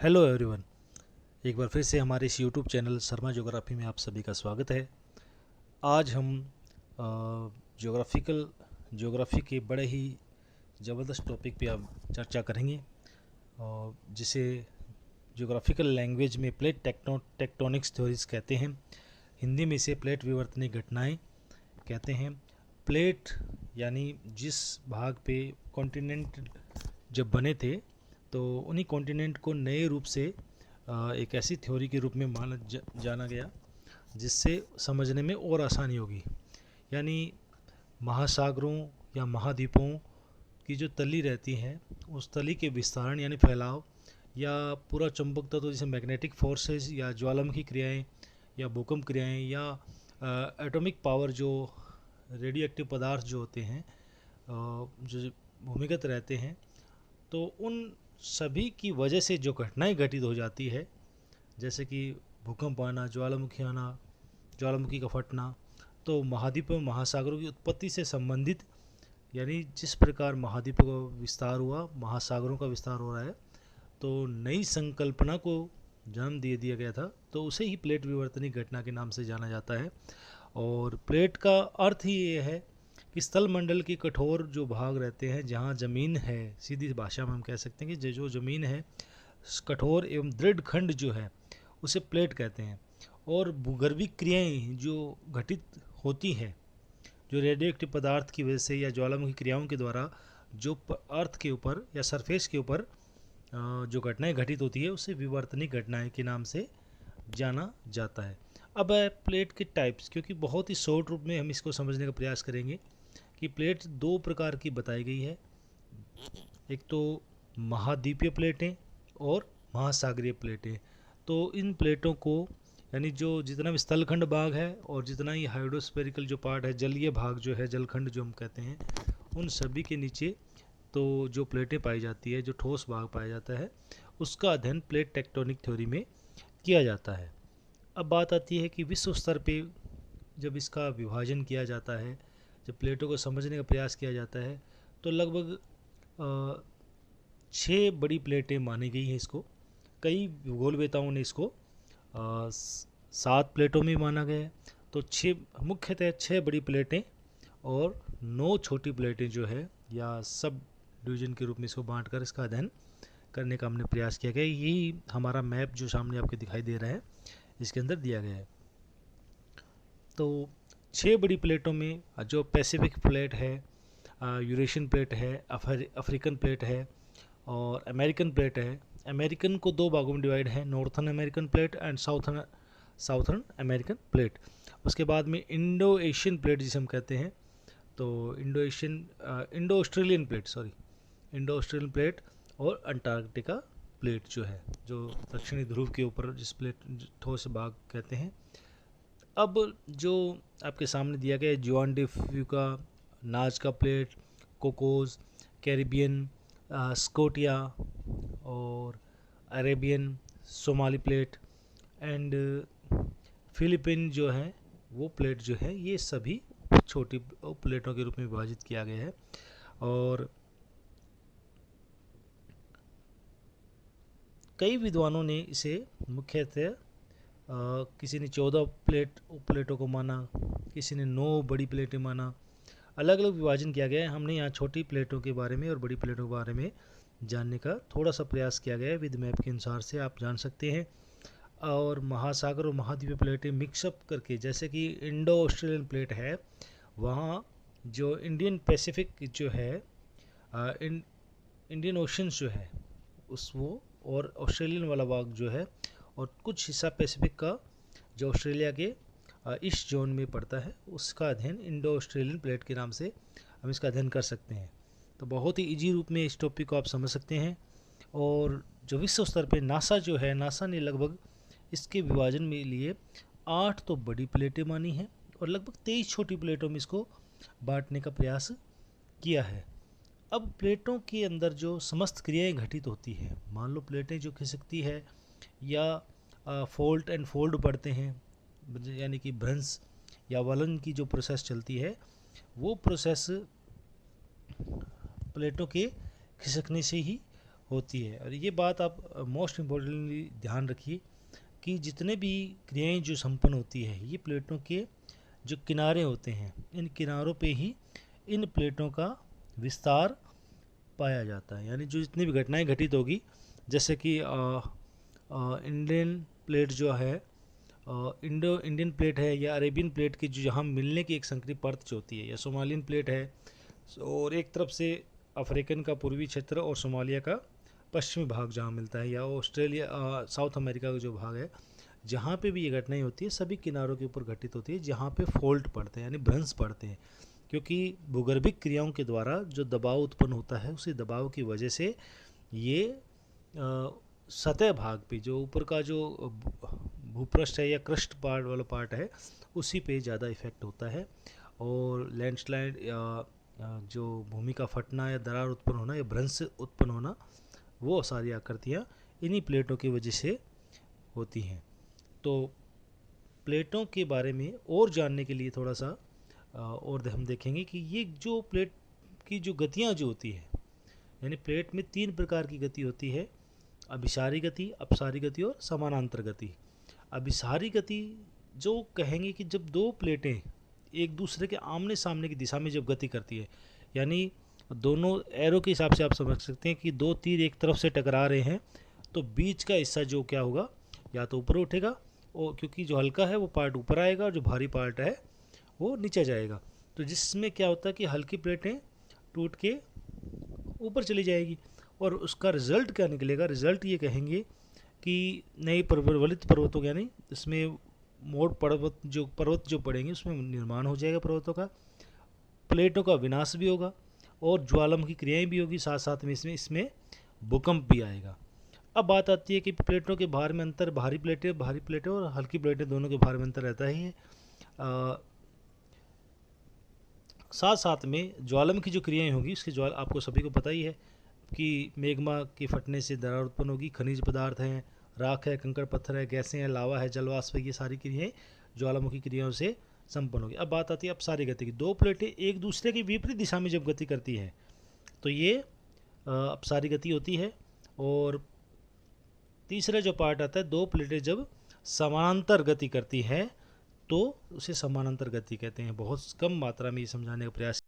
Hello everyone. एक बार फिर से हमारे इस यूट्यूब चैनल शर्मा ज्योग्राफी में आप सभी का स्वागत है। आज हम ज्योग्राफिकल ज्योग्राफी के बड़े ही ज़बरदस्त टॉपिक पे अब चर्चा करेंगे, जिसे ज्योग्राफिकल लैंग्वेज में प्लेट टेक्टोनिक्स थ्योरीज कहते हैं। हिंदी में इसे प्लेट विवर्तनिक घटनाएं कहते हैं। प्लेट यानी जिस भाग पे कॉन्टिनेंट जब बने थे, तो उन्हीं कॉन्टिनेंट को नए रूप से एक ऐसी थ्योरी के रूप में जाना गया जिससे समझने में और आसानी होगी। यानी महासागरों या महाद्वीपों की जो तली रहती है, उस तली के विस्तारण यानी फैलाव, या पूरा चुंबक तत्व जैसे मैग्नेटिक फोर्सेस या ज्वालामुखी क्रियाएं या भूकंप क्रियाएं या एटॉमिक पावर, जो रेडियो एक्टिव पदार्थ जो होते हैं, जो भूमिगत रहते हैं, तो उन सभी की वजह से जो घटनाएं घटित हो जाती है, जैसे कि भूकंप आना, ज्वालामुखी आना, ज्वालामुखी का फटना, तो महाद्वीप और महासागरों की उत्पत्ति से संबंधित, यानी जिस प्रकार महाद्वीपों का विस्तार हुआ, महासागरों का विस्तार हो रहा है, तो नई संकल्पना को जन्म दे दिया गया था, तो उसे ही प्लेट विवर्तनिक घटना के नाम से जाना जाता है। और प्लेट का अर्थ ही ये है कि स्थल मंडल के कठोर जो भाग रहते हैं, जहाँ ज़मीन है, सीधी भाषा में हम कह सकते हैं कि जो ज़मीन है, कठोर एवं दृढ़ खंड जो है, उसे प्लेट कहते हैं। और भूगर्भिक क्रियाएं जो घटित होती हैं, जो रेडियो एक्टिव पदार्थ की वजह से या ज्वालामुखी क्रियाओं के द्वारा जो अर्थ के ऊपर या सरफेस के ऊपर जो घटनाएं घटित होती है, उसे विवर्तनिक घटनाएं के नाम से जाना जाता है। अब है प्लेट के टाइप्स, क्योंकि बहुत ही शॉर्ट रूप में हम इसको समझने का प्रयास करेंगे कि प्लेट दो प्रकार की बताई गई है। एक तो महाद्वीपीय प्लेटें और महासागरीय प्लेटें। तो इन प्लेटों को, यानी जो जितना भी स्थलखंड भाग है और जितना ही हाइड्रोस्फेरिकल जो पार्ट है, जलीय भाग जो है, जलखंड जो हम कहते हैं, उन सभी के नीचे तो जो प्लेटें पाई जाती है, जो ठोस भाग पाया जाता है, उसका अध्ययन प्लेट टेक्टोनिक थ्योरी में किया जाता है। अब बात आती है कि विश्व स्तर पे जब इसका विभाजन किया जाता है, जब प्लेटों को समझने का प्रयास किया जाता है, तो लगभग 6 बड़ी प्लेटें मानी गई हैं इसको। कई भूगोलवेताओं ने इसको 7 प्लेटों में माना गया है। तो 6 बड़ी प्लेटें और 9 छोटी प्लेटें जो है, या सब डिवीजन के रूप में इसको बांट कर इसका अध्ययन करने का हमने प्रयास किया गया। यही हमारा मैप जो सामने आपके दिखाई दे रहा है, इसके अंदर दिया गया है। तो 6 बड़ी प्लेटों में जो पैसिफिक प्लेट है, यूरेशियन प्लेट है, अफ्रीकन प्लेट है और अमेरिकन प्लेट है। अमेरिकन को 2 भागों में डिवाइड है, northern American plate and southern American plate. उसके बाद में इंडो एशियन प्लेट जिसे हम कहते हैं, तो इंडो ऑस्ट्रेलियन प्लेट और अंटार्कटिका प्लेट जो है, जो दक्षिणी ध्रुव के ऊपर जिस प्लेट ठोस भाग कहते हैं। अब जो आपके सामने दिया गया है, Juan de Fuca, Nazca plate, Cocos, Caribbean, Scotia और Arabian, Somali plate and Philippine जो है, वो प्लेट जो है, ये सभी छोटी प्लेटों के रूप में विभाजित किया गया है। और कई विद्वानों ने इसे मुख्यतः किसी ने 14 प्लेटों को माना, किसी ने 9 बड़ी प्लेटें माना। अलग अलग विभाजन किया गया है। हमने यहाँ छोटी प्लेटों के बारे में और बड़ी प्लेटों के बारे में जानने का थोड़ा सा प्रयास किया गया है, विद मैप के अनुसार से आप जान सकते हैं। और महासागर और महाद्वीपीय प्लेटें मिक्सअप करके, जैसे कि इंडो ऑस्ट्रेलियन प्लेट है, वहाँ जो इंडियन पैसिफिक जो है, इंडियन ओशन जो है उस वो, और ऑस्ट्रेलियन वाला भाग जो है, और कुछ हिस्सा पैसिफिक का जो ऑस्ट्रेलिया के ईस्ट जोन में पड़ता है, उसका अध्ययन इंडो ऑस्ट्रेलियन प्लेट के नाम से हम इसका अध्ययन कर सकते हैं। तो बहुत ही इजी रूप में इस टॉपिक को आप समझ सकते हैं। और जो विश्व स्तर पे नासा जो है, नासा ने लगभग इसके विभाजन में लिए 8 तो बड़ी प्लेटें मानी हैं और लगभग 23 छोटी प्लेटों में इसको बांटने का प्रयास किया है। अब प्लेटों के अंदर जो समस्त क्रियाएं घटित होती हैं, मान लो प्लेटें जो खिसकती है या फोल्ट एंड फोल्ड पड़ते हैं, यानी कि भ्रंश या वलन की जो प्रोसेस चलती है, वो प्रोसेस प्लेटों के खिसकने से ही होती है। और ये बात आप मोस्ट इम्पोर्टेंटली ध्यान रखिए कि जितने भी क्रियाएं जो संपन्न होती है ये प्लेटों के जो किनारे होते हैं, इन किनारों पे ही इन प्लेटों का विस्तार पाया जाता है। यानी जो जितनी भी घटनाएं घटित होगी, जैसे कि इंडियन प्लेट जो है, इंडो इंडियन प्लेट है या अरेबियन प्लेट की जो जहाँ मिलने की एक संकरी परत जो होती है, या सोमालियन प्लेट है, और एक तरफ से अफ्रीकन का पूर्वी क्षेत्र और सोमालिया का पश्चिमी भाग जहाँ मिलता है, या ऑस्ट्रेलिया साउथ अमेरिका का जो भाग है, जहाँ पे भी ये घटनाएं होती है सभी किनारों के ऊपर घटित होती है जहाँ पे फॉल्ट पड़ते हैं यानी भ्रंश पड़ते हैं। क्योंकि भूगर्भिक क्रियाओं के द्वारा जो दबाव उत्पन्न होता है उसी दबाव की वजह से ये सतह भाग पे जो ऊपर का जो भूपृष्ठ है या क्रस्ट पार्ट वाला पार्ट है उसी पे ज़्यादा इफेक्ट होता है। और लैंडस्लाइड या जो भूमि का फटना या दरार उत्पन्न होना या भ्रंश उत्पन्न होना, वो सारी आकृतियाँ इन्हीं प्लेटों की वजह से होती हैं। तो प्लेटों के बारे में और जानने के लिए थोड़ा सा और हम देखेंगे कि ये जो प्लेट की जो गतियाँ जो होती है, यानी प्लेट में 3 प्रकार की गति होती है, अभिसारी गति, अपसारी गति और समानांतर गति। अभिसारी गति जो कहेंगे कि जब दो प्लेटें एक दूसरे के आमने सामने की दिशा में जब गति करती है, यानी दोनों एरो के हिसाब से आप समझ सकते हैं कि दो तीर एक तरफ से टकरा रहे हैं, तो बीच का हिस्सा जो क्या होगा, या तो ऊपर उठेगा, और क्योंकि जो हल्का है वो पार्ट ऊपर आएगा और जो भारी पार्ट है वो नीचे जाएगा। तो जिसमें क्या होता है कि हल्की प्लेटें टूट के ऊपर चली जाएगी, और उसका रिज़ल्ट क्या निकलेगा, रिज़ल्ट ये कहेंगे कि नई प्रबलित पर्वतों का, यानी इसमें मोड़ पर्वत जो पड़ेंगे उसमें निर्माण हो जाएगा पर्वतों का, प्लेटों का विनाश भी होगा और ज्वालामुखी क्रियाएं भी होगी, साथ साथ में इसमें भूकंप भी आएगा। अब बात आती है कि प्लेटों के भार में अंतर, भारी प्लेटें और हल्की प्लेटें दोनों के भार में अंतर रहता ही है। साथ साथ में ज्वालामुखी जो क्रियाएं होगी उसके आपको सभी को पता ही है कि मेग्मा के फटने से दरार उत्पन्न होगी, खनिज पदार्थ हैं, राख है, कंकड़ पत्थर है, गैसें हैं, लावा है, जलवाष्प है, ये सारी क्रियाएं ज्वालामुखी क्रियाओं से संपन्न होगी। अब बात आती है अपसारी गति की। दो प्लेटें एक दूसरे की विपरीत दिशा में जब गति करती है तो ये अपसारी गति होती है। और तीसरा जो पार्ट आता है, दो प्लेटें जब समानांतर गति करती है तो उसे समानांतर गति कहते हैं। बहुत कम मात्रा में ये समझाने का प्रयास